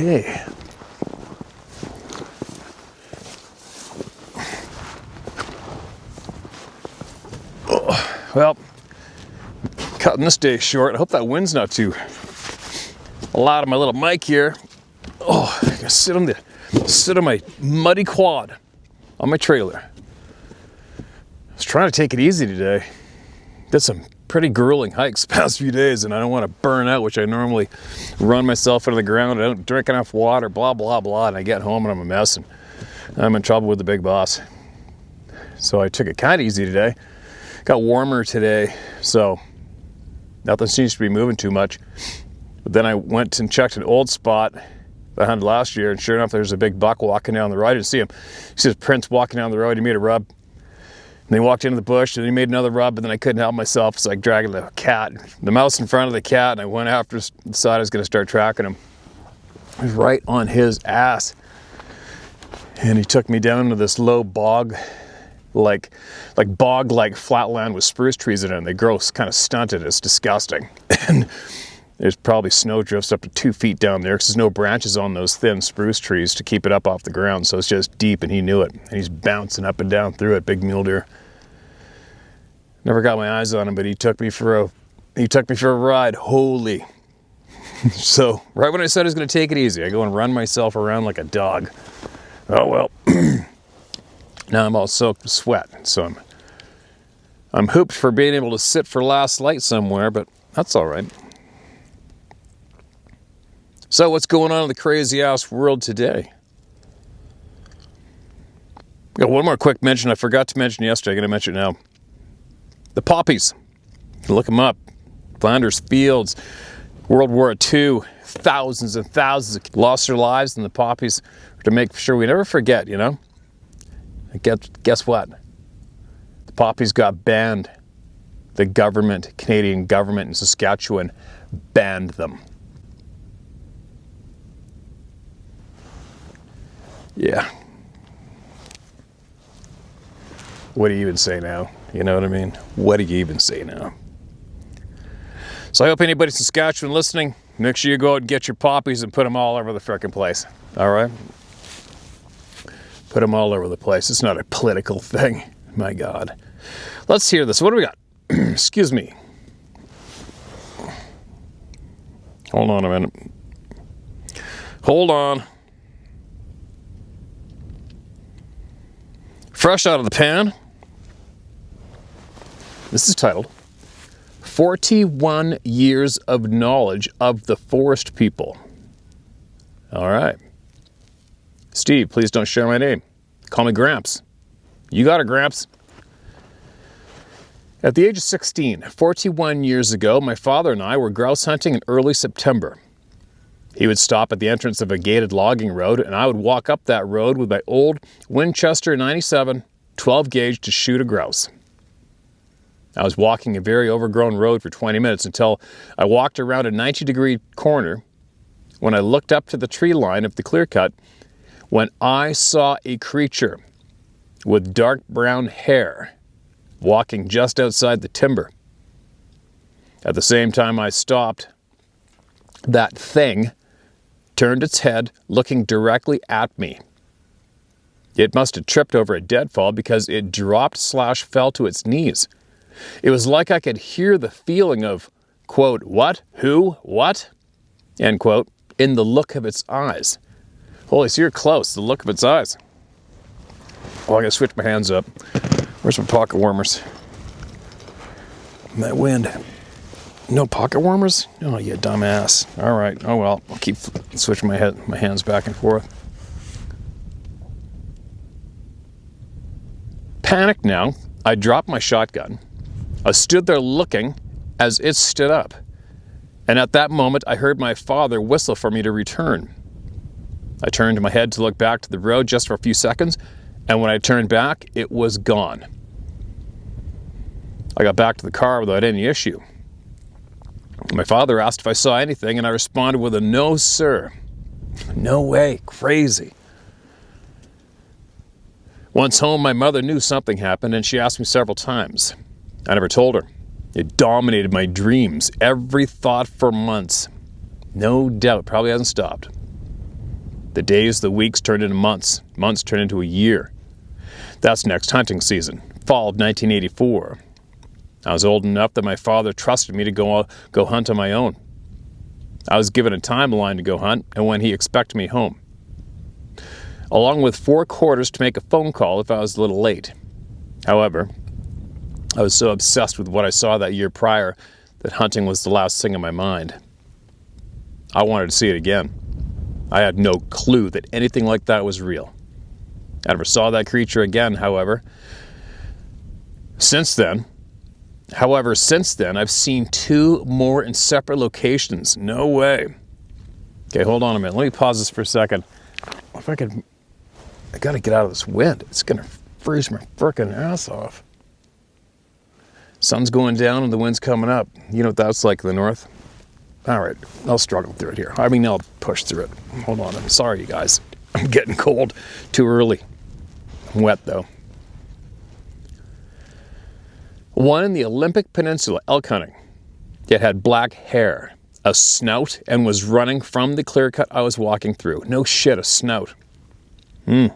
Okay. Oh, well, cutting this day short. I hope that wind's not too loud on my little mic here. Oh, I gotta sit on my muddy quad on my trailer. I was trying to take it easy today. Did some pretty grueling hikes the past few days, and I don't want to burn out, which I normally run myself into the ground. I don't drink enough water, blah, blah, blah, and I get home and I'm a mess, and I'm in trouble with the big boss. So I took it kind of easy today. Got warmer today, so nothing seems to be moving too much. But then I went and checked an old spot I hunted last year, and sure enough, there's a big buck walking down the road. I didn't see him. He says Prince walking down the road. He made a rub. And he walked into the bush, and he made another rub, and then I couldn't help myself. It's like dragging the cat, the mouse in front of the cat, and I went after the side. I was going to start tracking him. I was right on his ass. And he took me down to this low bog, like bog-like flatland with spruce trees in it, and they grow kind of stunted. It's disgusting. And there's probably snow drifts up to 2 feet down there because there's no branches on those thin spruce trees to keep it up off the ground. So it's just deep, and he knew it. And he's bouncing up and down through it, big mule deer. Never got my eyes on him, but he took me for a ride. Holy. So right when I said I was going to take it easy, I go and run myself around like a dog. Oh well. Now I'm all soaked with sweat, so I'm hooped for being able to sit for last light somewhere, but that's all right. So what's going on in the crazy ass world today? Got one more quick mention I forgot to mention yesterday. I'm going to mention it now. The poppies. You can look them up. Flanders Fields, World War II, thousands and thousands lost their lives in the poppies to make sure we never forget, you know? Guess what? The poppies got banned. The government, Canadian government in Saskatchewan, banned them. Yeah. What do you even say now? You know what I mean? What do you even say now? So I hope anybody in Saskatchewan listening, make sure you go out and get your poppies and put them all over the frickin' place. All right? Put them all over the place. It's not a political thing. My God. Let's hear this. What do we got? Excuse me. Hold on a minute. Hold on. Fresh out of the pan. This is titled 41 Years of Knowledge of the Forest People. All right. Steve, please don't share my name. Call me Gramps. You got it, Gramps. At the age of 16, 41 years ago, my father and I were grouse hunting in early September. He would stop at the entrance of a gated logging road, and I would walk up that road with my old Winchester 97 12 gauge to shoot a grouse. I was walking a very overgrown road for 20 minutes until I walked around a 90-degree corner when I looked up to the tree line of the clear cut when I saw a creature with dark brown hair walking just outside the timber. At the same time I stopped, that thing turned its head looking directly at me. It must have tripped over a deadfall because it dropped/fell to its knees. It was like I could hear the feeling of, quote, what, who, what, end quote, in the look of its eyes. Holy, so you're close, the look of its eyes. Oh, I gotta switch my hands up. Where's my pocket warmers? That wind. No pocket warmers? Oh, you dumbass. All right, oh well, I'll keep switching my hands back and forth. Panicked now, I dropped my shotgun. I stood there looking as it stood up. And at that moment, I heard my father whistle for me to return. I turned my head to look back to the road just for a few seconds, and when I turned back, it was gone. I got back to the car without any issue. My father asked if I saw anything, and I responded with a no, sir. No way, crazy. Once home, my mother knew something happened, and she asked me several times. I never told her. It dominated my dreams, every thought for months. No doubt, probably hasn't stopped. The days, the weeks turned into months. Months turned into a year. That's next hunting season, fall of 1984. I was old enough that my father trusted me to go hunt on my own. I was given a timeline to go hunt and when he expected me home, along with 4 quarters to make a phone call if I was a little late. However, I was so obsessed with what I saw that year prior that hunting was the last thing in my mind. I wanted to see it again. I had no clue that anything like that was real. I never saw that creature again, however. Since then, I've seen 2 more in separate locations. No way. Okay, hold on a minute. Let me pause this for a second. If I gotta get out of this wind. It's gonna freeze my frickin' ass off. Sun's going down and the wind's coming up. You know what that's like in the north? All right, I'll struggle through it here. I mean, I'll push through it. Hold on, I'm sorry, you guys. I'm getting cold too early. I'm wet, though. One in the Olympic Peninsula, elk hunting. It had black hair, a snout, and was running from the clear cut I was walking through. No shit, a snout. The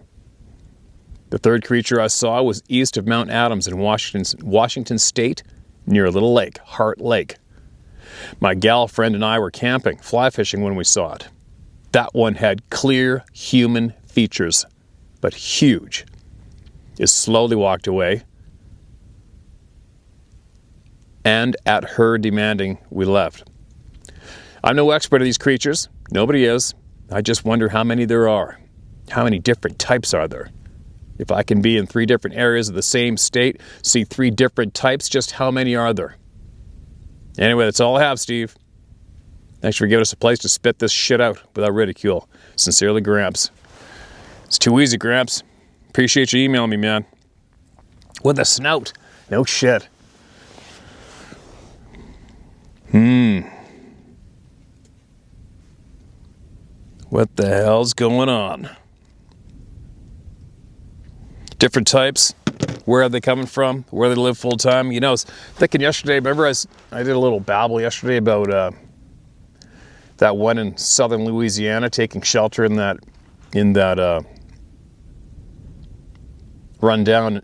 3rd creature I saw was east of Mount Adams in Washington State, near a little lake, Heart Lake. My gal friend and I were camping, fly fishing when we saw it. That one had clear human features, but huge. It slowly walked away, and at her demanding, we left. I'm no expert of these creatures. Nobody is. I just wonder how many there are. How many different types are there? If I can be in 3 different areas of the same state, see 3 different types, just how many are there? Anyway, that's all I have, Steve. Thanks for giving us a place to spit this shit out without ridicule. Sincerely, Gramps. It's too easy, Gramps. Appreciate you emailing me, man. With a snout. No shit. What the hell's going on? Different types. Where are they coming from? Where they live full time? You know, I was thinking yesterday, remember I did a little babble yesterday about that one in southern Louisiana taking shelter in that rundown,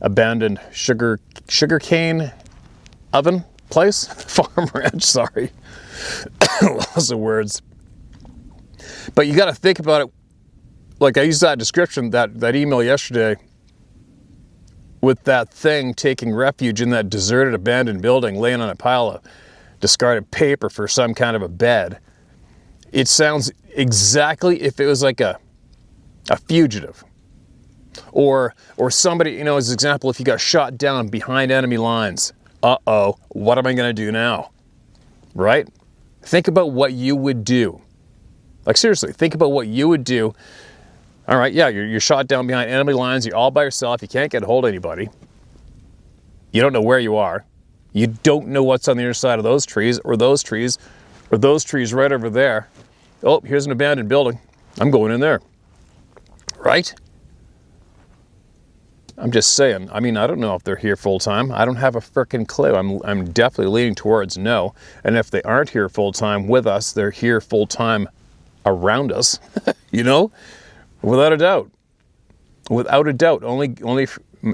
abandoned sugarcane oven place? Farm ranch, sorry. Lots of words. But you got to think about it. Like I used that description, that email yesterday, with that thing taking refuge in that deserted, abandoned building, laying on a pile of discarded paper for some kind of a bed. It sounds exactly if it was like a fugitive. Or somebody, you know, as an example, if you got shot down behind enemy lines. Uh-oh, what am I going to do now? Right? Think about what you would do. Like seriously, think about what you would do. All right, yeah, you're shot down behind enemy lines. You're all by yourself. You can't get a hold of anybody. You don't know where you are. You don't know what's on the other side of those trees, or those trees right over there. Oh, here's an abandoned building. I'm going in there. Right? I'm just saying. I mean, I don't know if they're here full time. I don't have a frickin' clue. I'm definitely leaning towards no. And if they aren't here full time with us, they're here full time around us. You know? Without a doubt. Without a doubt. Only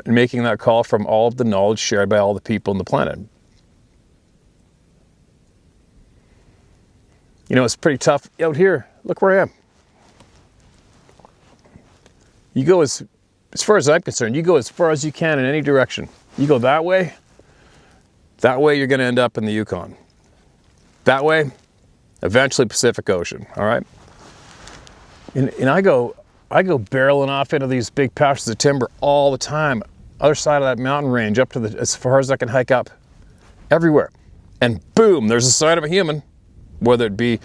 making that call from all of the knowledge shared by all the people on the planet. You know, it's pretty tough out here. Look where I am. You go as far as I'm concerned, you go as far as you can in any direction. You go that way you're going to end up in the Yukon. That way, eventually Pacific Ocean, all right? And I go barreling off into these big patches of timber all the time. Other side of that mountain range, up to as far as I can hike up. Everywhere. And boom, there's a sign of a human. Whether it be,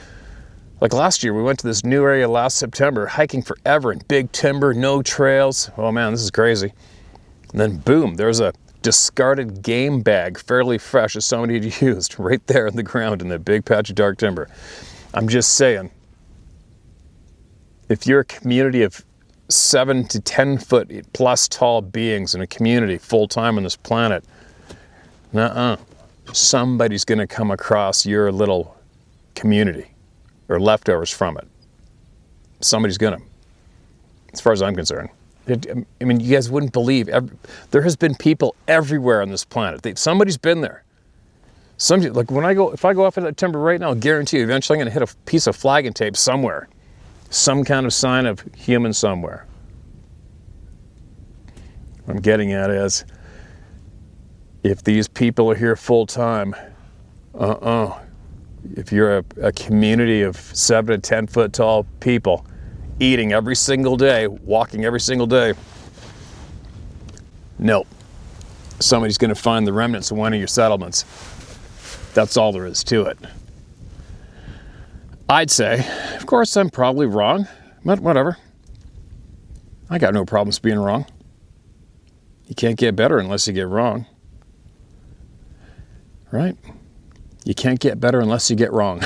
like last year, we went to this new area last September, hiking forever in big timber, no trails. Oh man, this is crazy. And then boom, there's a discarded game bag, fairly fresh, as somebody had used, right there in the ground in that big patch of dark timber. I'm just saying, if you're a community of 7 to 10 foot plus tall beings in a community full time on this planet, somebody's going to come across your little community or leftovers from it. somebody's gonna, as far as I'm concerned. I mean, you guys wouldn't believe, there has been people everywhere on this planet. Somebody's been there. Somebody, like if I go off into that timber right now, I'll guarantee you eventually I'm gonna hit a piece of flagging tape somewhere. Some kind of sign of human somewhere. What I'm getting at is, if these people are here full time, if you're a community of 7 to 10 foot tall people eating every single day, walking every single day, no, somebody's going to find the remnants of one of your settlements. That's all there is to it. I'd say, of course, I'm probably wrong, but whatever. I got no problems being wrong. You can't get better unless you get wrong. Right? You can't get better unless you get wrong.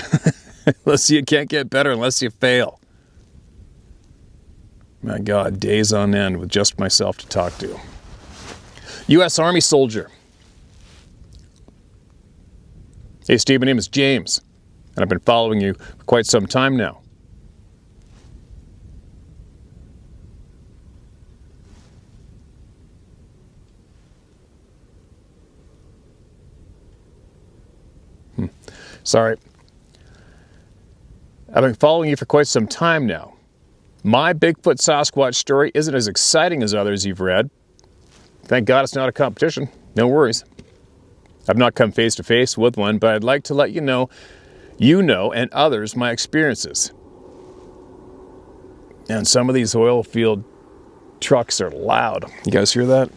You can't get better unless you fail. My God, days on end with just myself to talk to. U.S. Army soldier. Hey Steve, my name is James, and I've been following you for quite some time now. Sorry. I've been following you for quite some time now. My Bigfoot Sasquatch story isn't as exciting as others you've read. Thank God it's not a competition. No worries. I've not come face to face with one, but I'd like to let you know, and others, my experiences. And some of these oil field trucks are loud. You guys hear that?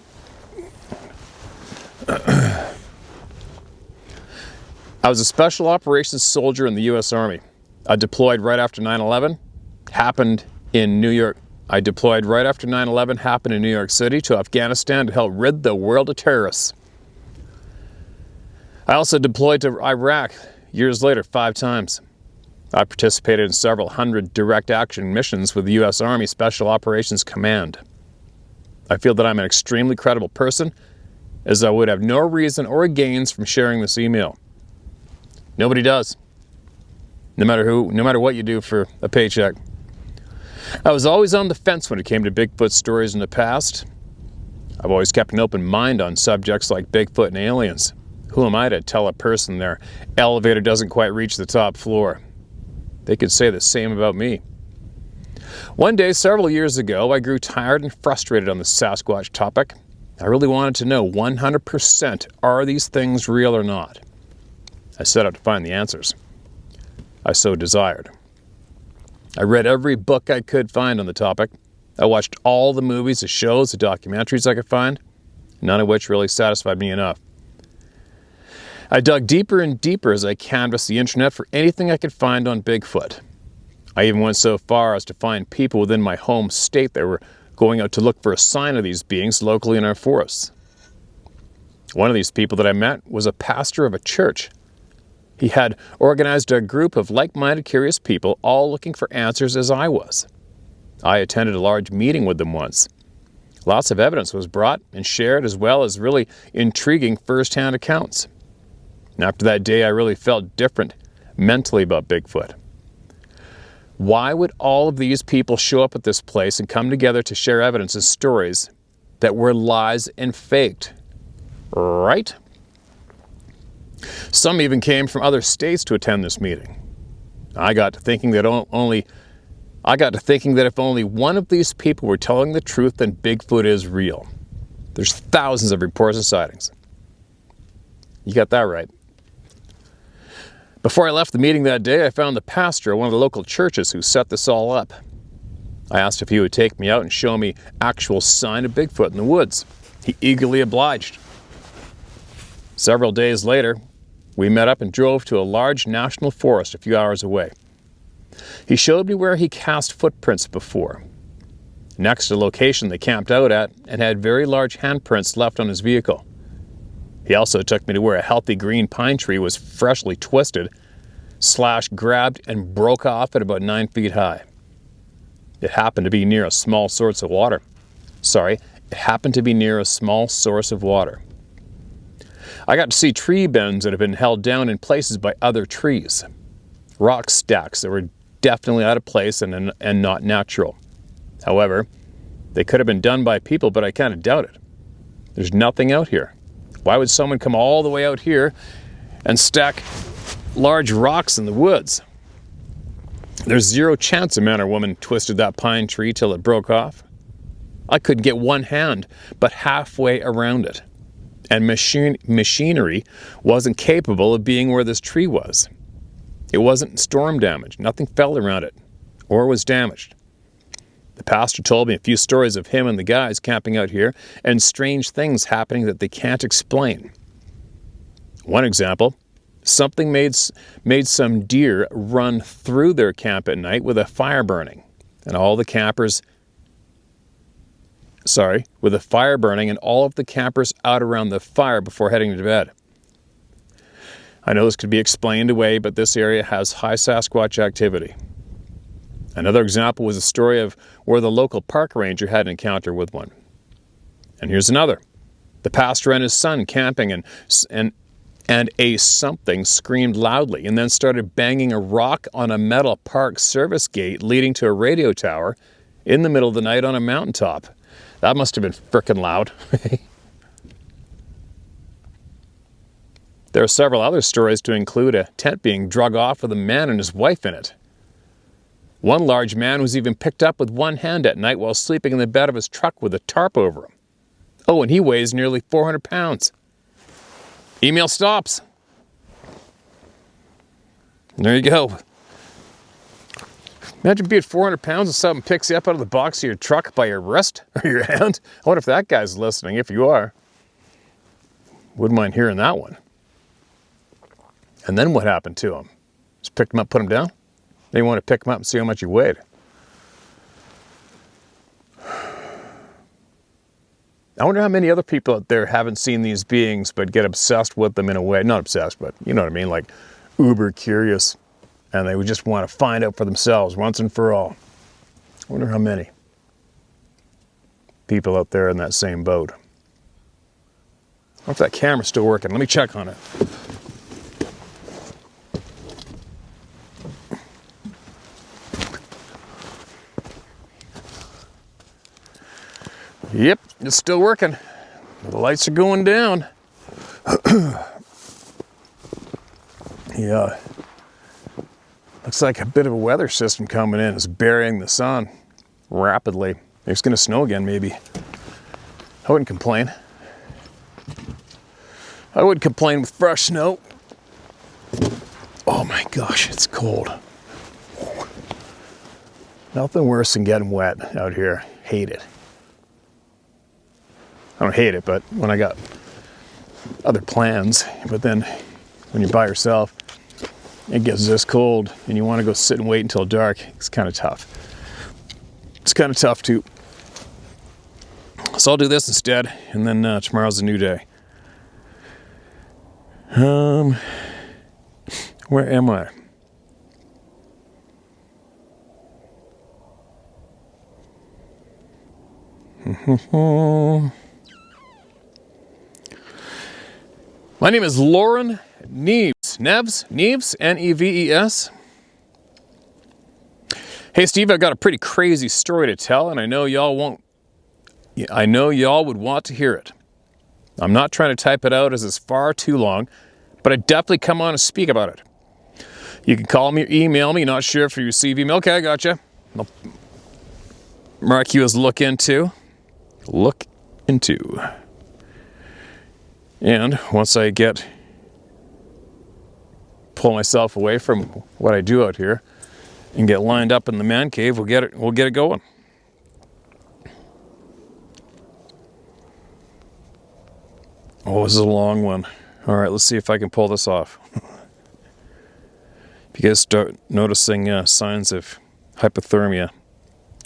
I was a special operations soldier in the U.S. Army. I deployed right after 9/11. Happened in New York. I deployed right after 9/11. Happened in New York City to Afghanistan to help rid the world of terrorists. I also deployed to Iraq years later 5 times. I participated in several hundred direct action missions with the U.S. Army Special Operations Command. I feel that I'm an extremely credible person, as I would have no reason or gains from sharing this email. Nobody does. No matter what you do for a paycheck. I was always on the fence when it came to Bigfoot stories in the past. I've always kept an open mind on subjects like Bigfoot and aliens. Who am I to tell a person their elevator doesn't quite reach the top floor? They could say the same about me. One day, several years ago, I grew tired and frustrated on the Sasquatch topic. I really wanted to know 100%, are these things real or not? I set out to find the answers. I so desired. I read every book I could find on the topic. I watched all the movies, the shows, the documentaries I could find, none of which really satisfied me enough. I dug deeper and deeper as I canvassed the internet for anything I could find on Bigfoot. I even went so far as to find people within my home state that were going out to look for a sign of these beings locally in our forests. One of these people that I met was a pastor of a church. He had organized a group of like-minded curious people, all looking for answers as I was. I attended a large meeting with them once. Lots of evidence was brought and shared, as well as really intriguing first-hand accounts. And after that day, I really felt different mentally about Bigfoot. Why would all of these people show up at this place and come together to share evidence and stories that were lies and faked? Right? Some even came from other states to attend this meeting. I got to thinking that if only one of these people were telling the truth, then Bigfoot is real. There's thousands of reports and sightings. You got that right. Before I left the meeting that day, I found the pastor of one of the local churches who set this all up. I asked if he would take me out and show me actual sign of Bigfoot in the woods. He eagerly obliged. Several days later, we met up and drove to a large national forest a few hours away. He showed me where he cast footprints before. Next to the location they camped out at and had very large handprints left on his vehicle. He also took me to where a healthy green pine tree was freshly twisted, slashed, grabbed, and broke off at about 9 feet high. It happened to be near a small source of water. I got to see tree bends that had been held down in places by other trees. Rock stacks that were definitely out of place and not natural. However, they could have been done by people, but I kind of doubt it. There's nothing out here. Why would someone come all the way out here and stack large rocks in the woods? There's zero chance a man or woman twisted that pine tree till it broke off. I couldn't get one hand but halfway around it. And machinery wasn't capable of being where this tree was. It wasn't storm damaged. Nothing fell around it or was damaged. The pastor told me a few stories of him and the guys camping out here and strange things happening that they can't explain. One example, something made some deer run through their camp at night with a fire burning. And all the campers out around the fire before heading to bed. I know this could be explained away, but this area has high Sasquatch activity. Another example was a story of where the local park ranger had an encounter with one. And here's another. The pastor and his son camping and a something screamed loudly and then started banging a rock on a metal park service gate leading to a radio tower in the middle of the night on a mountaintop. That must have been frickin' loud. There are several other stories to include a tent being drug off with a man and his wife in it. One large man was even picked up with one hand at night while sleeping in the bed of his truck with a tarp over him. Oh, and he weighs nearly 400 pounds. Email stops. There you go. Imagine being 400 pounds and something picks you up out of the box of your truck by your wrist or your hand. I wonder if that guy's listening. If you are, wouldn't mind hearing that one. And then what happened to him? Just picked him up, put him down? Then you want to pick him up and see how much he weighed. I wonder how many other people out there haven't seen these beings but get obsessed with them in a way. Not obsessed, but you know what I mean, like uber curious. And they would just want to find out for themselves once and for all. I wonder how many people out there in that same boat. I wonder if that camera's still working. Let me check on it. Yep, it's still working. The lights are going down. Yeah. Looks like a bit of a weather system coming in. It's burying the sun rapidly. It's going to snow again, maybe. I wouldn't complain. I wouldn't complain with fresh snow. Oh my gosh, it's cold. Nothing worse than getting wet out here. Hate it. I don't hate it, but when I got other plans, but then when you're by yourself, it gets this cold and you want to go sit and wait until dark. It's kind of tough. It's kind of tough too. So I'll do this instead, and then tomorrow's a new day. Where am I? My name is Lauren Neves. Neves, N-E-V-E-S. Hey Steve, I've got a pretty crazy story to tell, and I know y'all would want to hear it. I'm not trying to type it out as it's far too long, but I definitely come on and speak about it. You can call me or email me, not sure if you receive email. Okay, I gotcha. I'll mark you as look into. Look into. And once I pull myself away from what I do out here and get lined up in the man cave, we'll get it going. Oh, this is a long one. All right, let's see if I can pull this off. If you guys start noticing signs of hypothermia,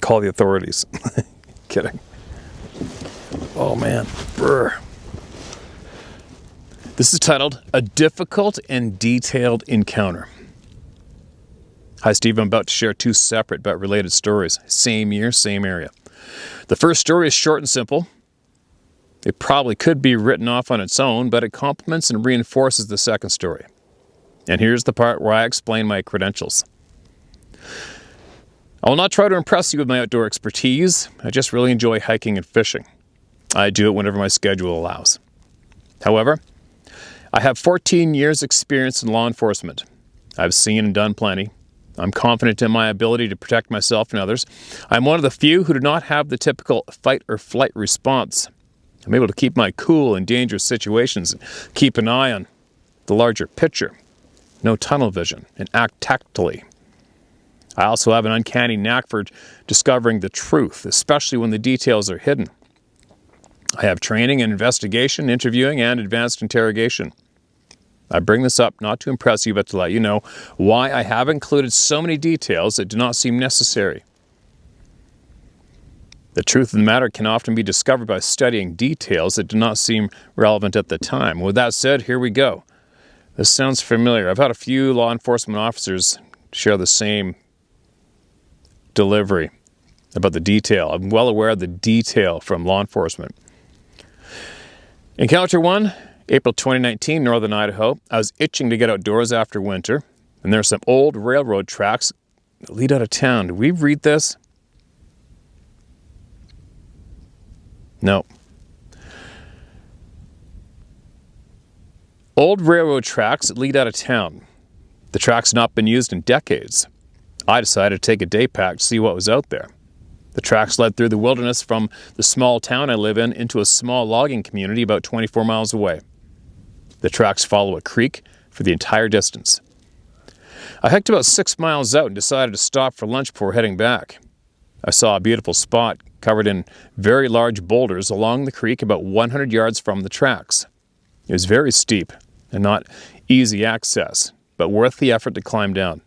call the authorities. Kidding. Oh man, brr. This is titled, A Difficult and Detailed Encounter. Hi Steve, I'm about to share two separate but related stories. Same year, same area. The first story is short and simple. It probably could be written off on its own, but it complements and reinforces the second story. And here's the part where I explain my credentials. I will not try to impress you with my outdoor expertise. I just really enjoy hiking and fishing. I do it whenever my schedule allows. However, I have 14 years' experience in law enforcement. I've seen and done plenty. I'm confident in my ability to protect myself and others. I'm one of the few who do not have the typical fight or flight response. I'm able to keep my cool in dangerous situations and keep an eye on the larger picture. No tunnel vision, and act tactily. I also have an uncanny knack for discovering the truth, especially when the details are hidden. I have training in investigation, interviewing, and advanced interrogation. I bring this up not to impress you, but to let you know why I have included so many details that do not seem necessary. The truth of the matter can often be discovered by studying details that do not seem relevant at the time. With that said, here we go. This sounds familiar. I've had a few law enforcement officers share the same delivery about the detail. I'm well aware of the detail from law enforcement. Encounter 1, April 2019, Northern Idaho. I was itching to get outdoors after winter, and there are some old railroad tracks that lead out of town. Did we read this? No. Old railroad tracks that lead out of town. The tracks had not been used in decades. I decided to take a day pack to see what was out there. The tracks led through the wilderness from the small town I live in into a small logging community about 24 miles away. The tracks follow a creek for the entire distance. I hiked about 6 miles out and decided to stop for lunch before heading back. I saw a beautiful spot covered in very large boulders along the creek about 100 yards from the tracks. It was very steep and not easy access, but worth the effort to climb down.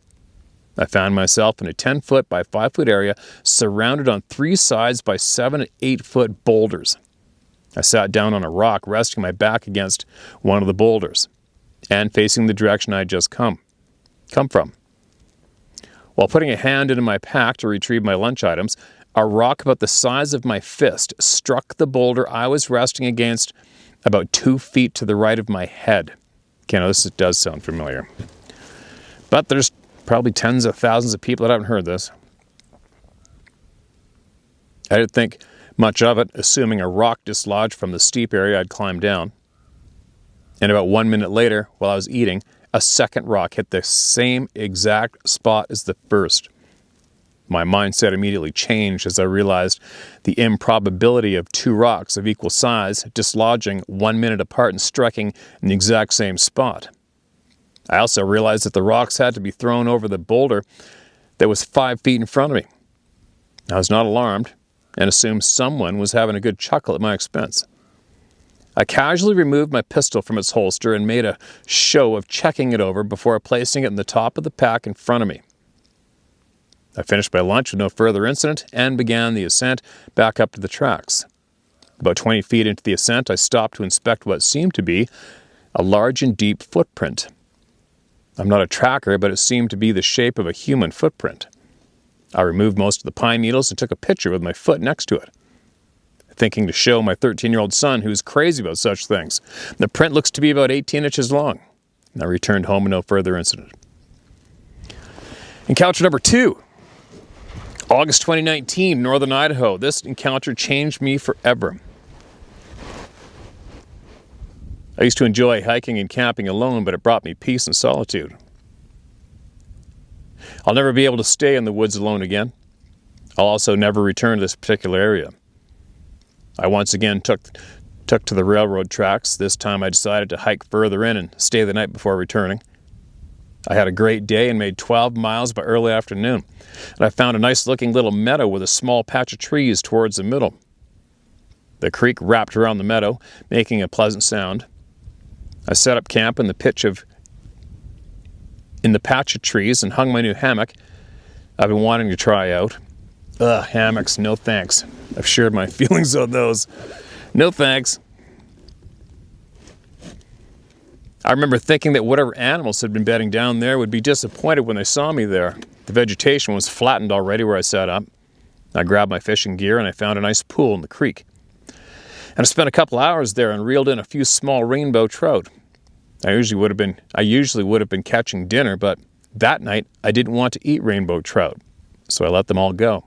I found myself in a 10-foot by 5-foot area surrounded on 3 sides by 7 and 8-foot boulders. I sat down on a rock, resting my back against one of the boulders and facing the direction I had just come from. While putting a hand into my pack to retrieve my lunch items, a rock about the size of my fist struck the boulder I was resting against about 2 feet to the right of my head. Okay, now this does sound familiar. But there's probably tens of thousands of people that haven't heard this. I didn't think much of it, assuming a rock dislodged from the steep area I'd climbed down. And about 1 minute later, while I was eating, a second rock hit the same exact spot as the first. My mindset immediately changed as I realized the improbability of 2 rocks of equal size dislodging 1 minute apart and striking in the exact same spot. I also realized that the rocks had to be thrown over the boulder that was 5 feet in front of me. I was not alarmed and assumed someone was having a good chuckle at my expense. I casually removed my pistol from its holster and made a show of checking it over before placing it in the top of the pack in front of me. I finished my lunch with no further incident and began the ascent back up to the tracks. About 20 feet into the ascent, I stopped to inspect what seemed to be a large and deep footprint. I'm not a tracker, but it seemed to be the shape of a human footprint. I removed most of the pine needles and took a picture with my foot next to it, thinking to show my 13-year-old son, who's crazy about such things. The print looks to be about 18 inches long. I returned home with no further incident. Encounter number 2. August 2019, Northern Idaho. This encounter changed me forever. I used to enjoy hiking and camping alone, but it brought me peace and solitude. I'll never be able to stay in the woods alone again. I'll also never return to this particular area. I once again took to the railroad tracks. This time I decided to hike further in and stay the night before returning. I had a great day and made 12 miles by early afternoon. And I found a nice looking little meadow with a small patch of trees towards the middle. The creek wrapped around the meadow, making a pleasant sound. I set up camp in the patch of trees and hung my new hammock I've been wanting to try out. Hammocks, no thanks. I've shared my feelings on those. No thanks. I remember thinking that whatever animals had been bedding down there would be disappointed when they saw me there. The vegetation was flattened already where I sat up. I grabbed my fishing gear and I found a nice pool in the creek. And I spent a couple hours there and reeled in a few small rainbow trout. I usually would have been catching dinner, but That night, I didn't want to eat rainbow trout, so I let them all go.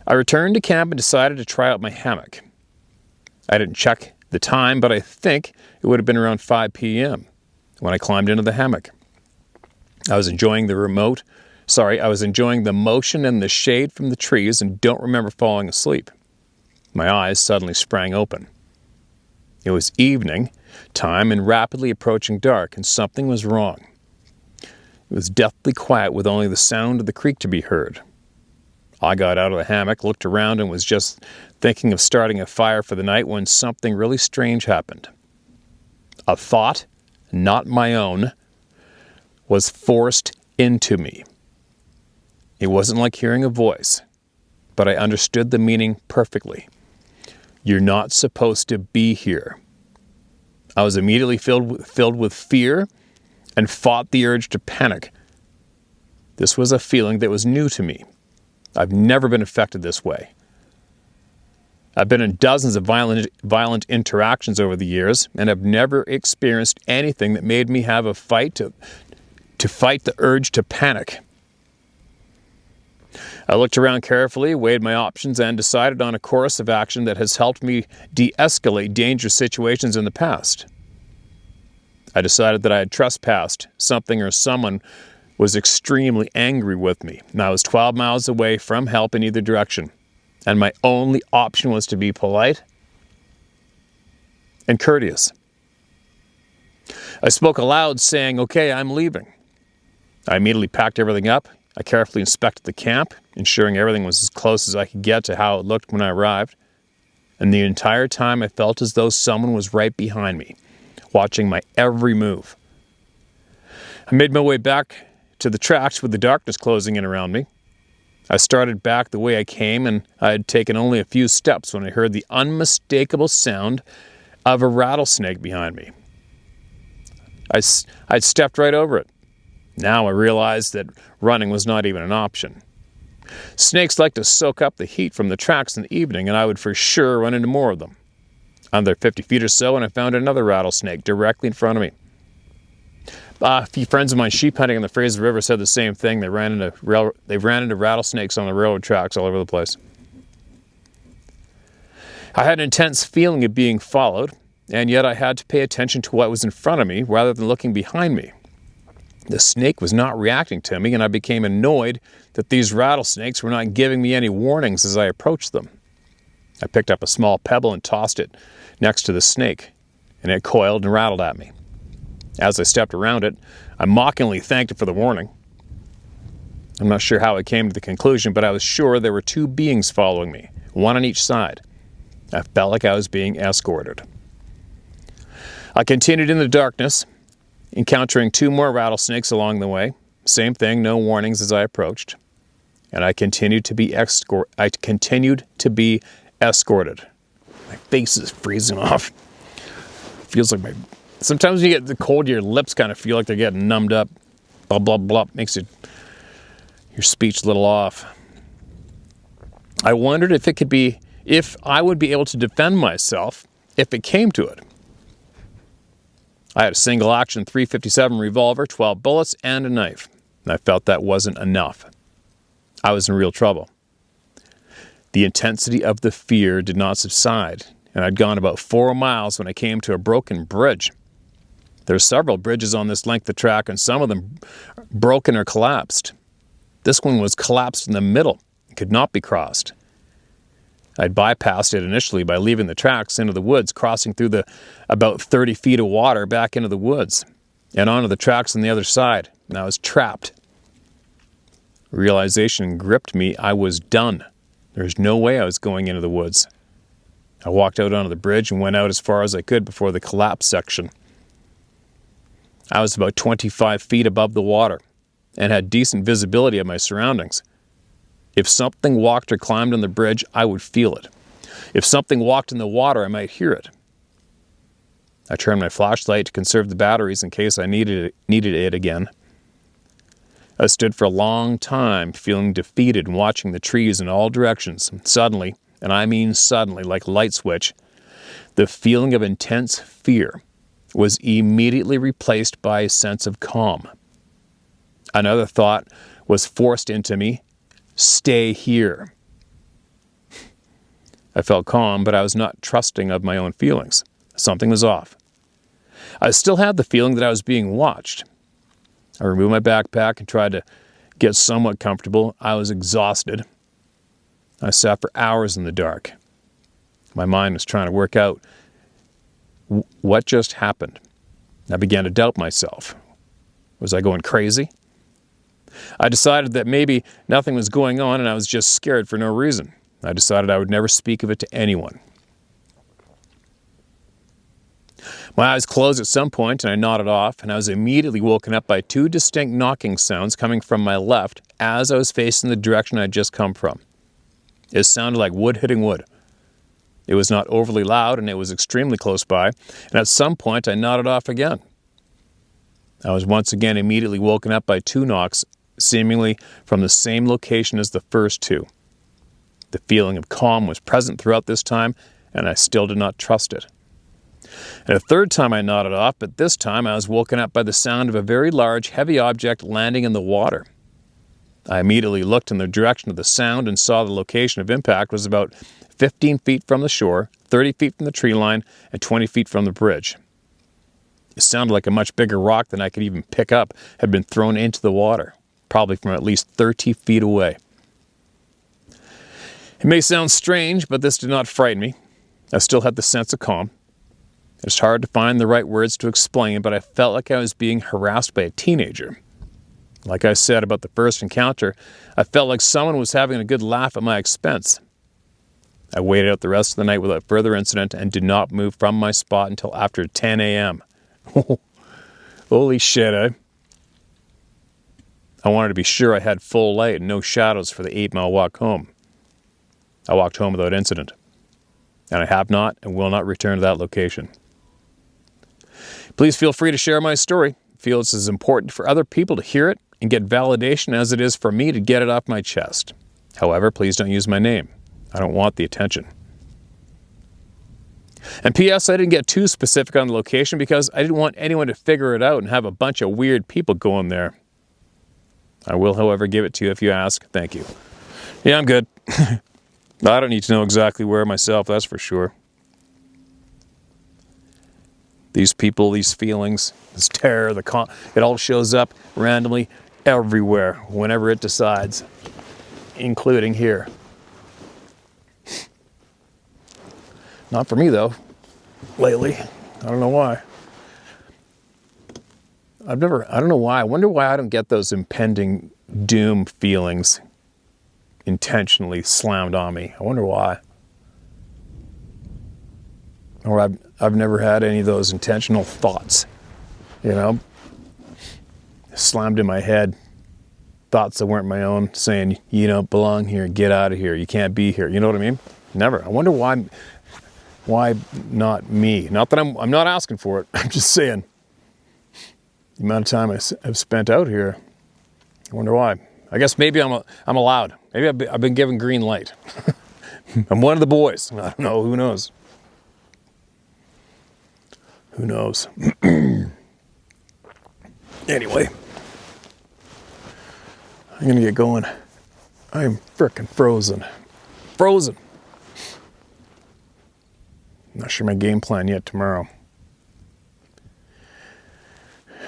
I returned to camp and decided to try out my hammock. I didn't check the time, but I think it would have been around 5 p.m. when I climbed into the hammock. I was enjoying the motion and the shade from the trees and don't remember falling asleep. My eyes suddenly sprang open. It was evening time and rapidly approaching dark, and something was wrong. It was deathly quiet with only the sound of the creek to be heard. I got out of the hammock, looked around, and was just thinking of starting a fire for the night when something really strange happened. A thought, not my own, was forced into me. It wasn't like hearing a voice, but I understood the meaning perfectly. You're not supposed to be here. I was immediately filled with fear and fought the urge to panic. This was a feeling that was new to me. I've never been affected this way. I've been in dozens of violent interactions over the years, and have never experienced anything that made me have a fight to fight the urge to panic. I looked around carefully, weighed my options, and decided on a course of action that has helped me de-escalate dangerous situations in the past. I decided that I had trespassed. Something or someone was extremely angry with me, and I was 12 miles away from help in either direction. And my only option was to be polite and courteous. I spoke aloud, saying, "Okay, I'm leaving." I immediately packed everything up. I carefully inspected the camp, ensuring everything was as close as I could get to how it looked when I arrived. And the entire time I felt as though someone was right behind me, watching my every move. I made my way back to the tracks with the darkness closing in around me. I started back the way I came, and I had taken only a few steps when I heard the unmistakable sound of a rattlesnake behind me. I'd stepped right over it. Now I realized that running was not even an option. Snakes like to soak up the heat from the tracks in the evening, and I would for sure run into more of them. Another 50 feet or so, and I found another rattlesnake directly in front of me. A few friends of mine sheep hunting on the Fraser River said the same thing. They ran into rattlesnakes on the railroad tracks all over the place. I had an intense feeling of being followed, and yet I had to pay attention to what was in front of me rather than looking behind me. The snake was not reacting to me, and I became annoyed that these rattlesnakes were not giving me any warnings as I approached them. I picked up a small pebble and tossed it next to the snake, and it coiled and rattled at me. As I stepped around it, I mockingly thanked it for the warning. I'm not sure how I came to the conclusion, but I was sure there were two beings following me, one on each side. I felt like I was being escorted. I continued in the darkness, encountering two more rattlesnakes along the way. Same thing, no warnings as I approached. And I continued to be escorted. My face is freezing off. Feels like sometimes when you get the cold, your lips kind of feel like they're getting numbed up. Blah, blah, blah. Makes your speech a little off. I wondered if I would be able to defend myself if it came to it. I had a single action .357 revolver, 12 bullets, and a knife. And I felt that wasn't enough. I was in real trouble. The intensity of the fear did not subside, and I'd gone about 4 miles when I came to a broken bridge. There are several bridges on this length of track, and some of them broken or collapsed. This one was collapsed in the middle and could not be crossed. I'd bypassed it initially by leaving the tracks into the woods, crossing through the about 30 feet of water back into the woods and onto the tracks on the other side, and I was trapped. Realization gripped me. I was done. There's no way I was going into the woods. I walked out onto the bridge and went out as far as I could before the collapse section. I was about 25 feet above the water and had decent visibility of my surroundings. If something walked or climbed on the bridge, I would feel it. If something walked in the water, I might hear it. I turned my flashlight to conserve the batteries in case I needed it again. I stood for a long time, feeling defeated and watching the trees in all directions. And suddenly, and I mean suddenly, like a light switch, the feeling of intense fear was immediately replaced by a sense of calm. Another thought was forced into me. Stay here. I felt calm, but I was not trusting of my own feelings. Something was off. I still had the feeling that I was being watched. I removed my backpack and tried to get somewhat comfortable. I was exhausted. I sat for hours in the dark. My mind was trying to work out what just happened. I began to doubt myself. Was I going crazy? I decided that maybe nothing was going on and I was just scared for no reason. I decided I would never speak of it to anyone. My eyes closed at some point and I nodded off, and I was immediately woken up by 2 distinct knocking sounds coming from my left as I was facing the direction I had just come from. It sounded like wood hitting wood. It was not overly loud and it was extremely close by, and at some point I nodded off again. I was once again immediately woken up by 2 knocks, seemingly from the same location as the first 2. The feeling of calm was present throughout this time, and I still did not trust it. And a third time I nodded off, but this time I was woken up by the sound of a very large, heavy object landing in the water. I immediately looked in the direction of the sound and saw the location of impact was about 15 feet from the shore, 30 feet from the tree line, and 20 feet from the bridge. It sounded like a much bigger rock than I could even pick up had been thrown into the water, probably from at least 30 feet away. It may sound strange, but this did not frighten me. I still had the sense of calm. It's hard to find the right words to explain, but I felt like I was being harassed by a teenager. Like I said about the first encounter, I felt like someone was having a good laugh at my expense. I waited out the rest of the night without further incident and did not move from my spot until after 10 a.m. Holy shit, eh? I wanted to be sure I had full light and no shadows for the 8-mile walk home. I walked home without incident, and I have not and will not return to that location. Please feel free to share my story. I feel it's as important for other people to hear it and get validation as it is for me to get it off my chest. However, please don't use my name. I don't want the attention. And P.S. I didn't get too specific on the location because I didn't want anyone to figure it out and have a bunch of weird people going there. I will, however, give it to you if you ask. Thank you. Yeah, I'm good. I don't need to know exactly where myself, that's for sure. These people, these feelings, this terror, it all shows up randomly everywhere whenever it decides, including here. Not for me, though, lately. I don't know why. I don't know why. I wonder why I don't get those impending doom feelings intentionally slammed on me. I wonder why. Or I've never had any of those intentional thoughts, slammed in my head. Thoughts that weren't my own, saying, you don't belong here, get out of here, you can't be here. You know what I mean? Never. I wonder why not me? Not that I'm not asking for it. I'm just saying the amount of time I've spent out here. I wonder why. I guess maybe I'm allowed. Maybe I've been given green light. I'm one of the boys. I don't know. Who knows? Who knows? Anyway, I'm gonna get going. I'm frickin' frozen. Frozen. Not sure my game plan yet tomorrow.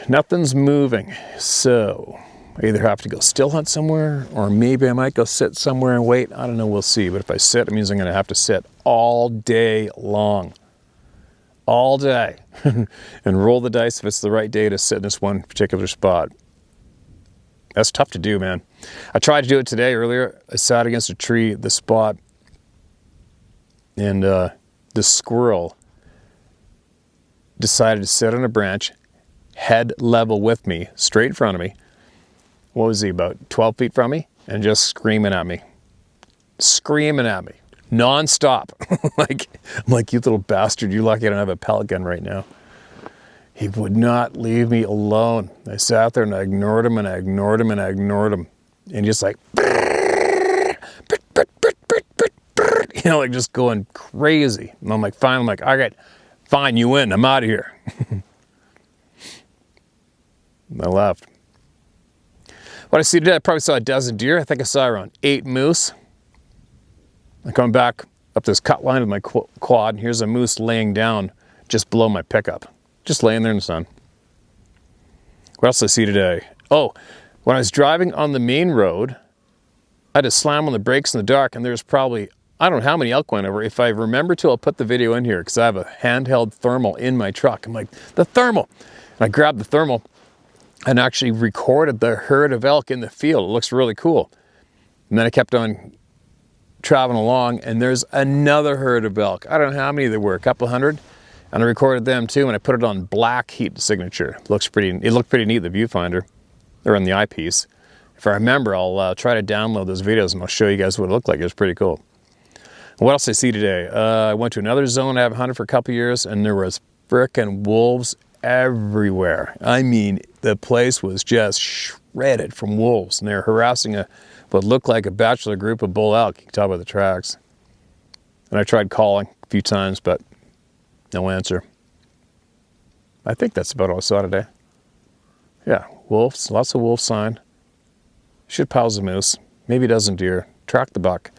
Nothing's moving, so I either have to go still hunt somewhere, or maybe I might go sit somewhere and wait. I don't know, we'll see. But if I sit, it means I'm gonna have to sit all day long. All day. And roll the dice if it's the right day to sit in this one particular spot. That's tough to do, man. I tried to do it today earlier. I sat against a tree at the spot, and the squirrel decided to sit on a branch, head level with me, straight in front of me. What was he, about 12 feet from me? And just screaming at me. Screaming at me. Non-stop. I'm like, you little bastard, you're lucky I don't have a pellet gun right now. He would not leave me alone. I sat there and I ignored him and I ignored him and I ignored him. And just like, like just going crazy. And I'm like, fine. I'm like, all right, fine, you win. I'm out of here. I left. What I see today, I probably saw a dozen deer. I think I saw around 8 moose. I'm coming back up this cut line with my quad, and here's a moose laying down just below my pickup. Just laying there in the sun. What else did I see today? Oh, when I was driving on the main road, I had to slam on the brakes in the dark, and there's probably, I don't know how many elk went over. If I remember to, I'll put the video in here, because I have a handheld thermal in my truck. I'm like, the thermal! And I grabbed the thermal and actually recorded the herd of elk in the field. It looks really cool. And then I kept on traveling along, and there's another herd of elk. I don't know how many there were, a couple hundred. And I recorded them too, and I put it on black heat signature. It looked pretty neat, the viewfinder, or on the eyepiece. If I remember, I'll try to download those videos and I'll show you guys what it looked like. It was pretty cool. What else did I see today? I went to another zone I haven't hunted for a couple years, and there was frickin' wolves everywhere. I mean, the place was just shredded from wolves, and they were harassing what looked like a bachelor group of bull elk. You can tell by the tracks. And I tried calling a few times, but no answer. I think that's about all I saw today. Yeah, wolves, lots of wolf sign. Should piles of moose, maybe a dozen deer, tracked the buck.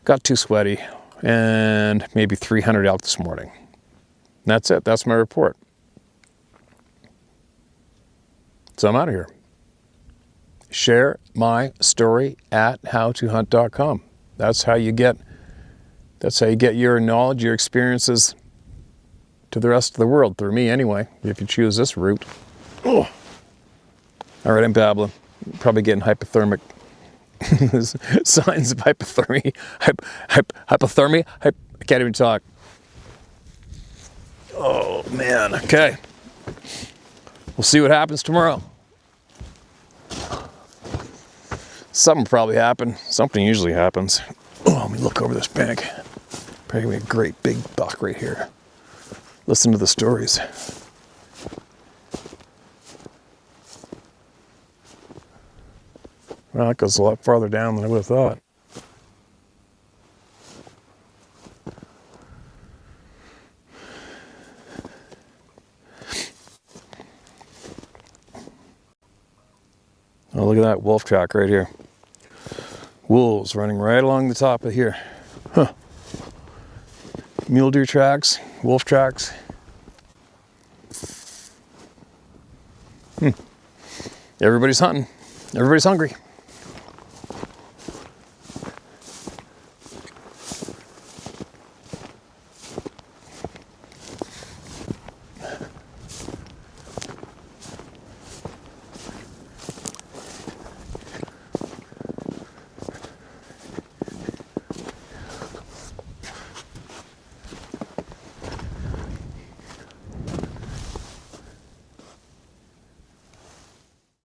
Got too sweaty, and maybe 300 elk this morning. That's it, that's my report. So I'm out of here. Share my story at howtohunt.com. That's how you get your knowledge, your experiences to the rest of the world, through me anyway, if you choose this route. Oh. All right, I'm babbling. Probably getting hypothermic. Signs of hypothermia. Hypothermia? I can't even talk. Oh, man. Okay. We'll see what happens tomorrow. Something probably happened. Something usually happens. Oh, let me look over this bank. Probably a great big buck right here. Listen to the stories. Well, that goes a lot farther down than I would have thought. Oh, look at that wolf track right here. Wolves running right along the top of here. Huh. Mule deer tracks, wolf tracks. Everybody's hunting. Everybody's hungry.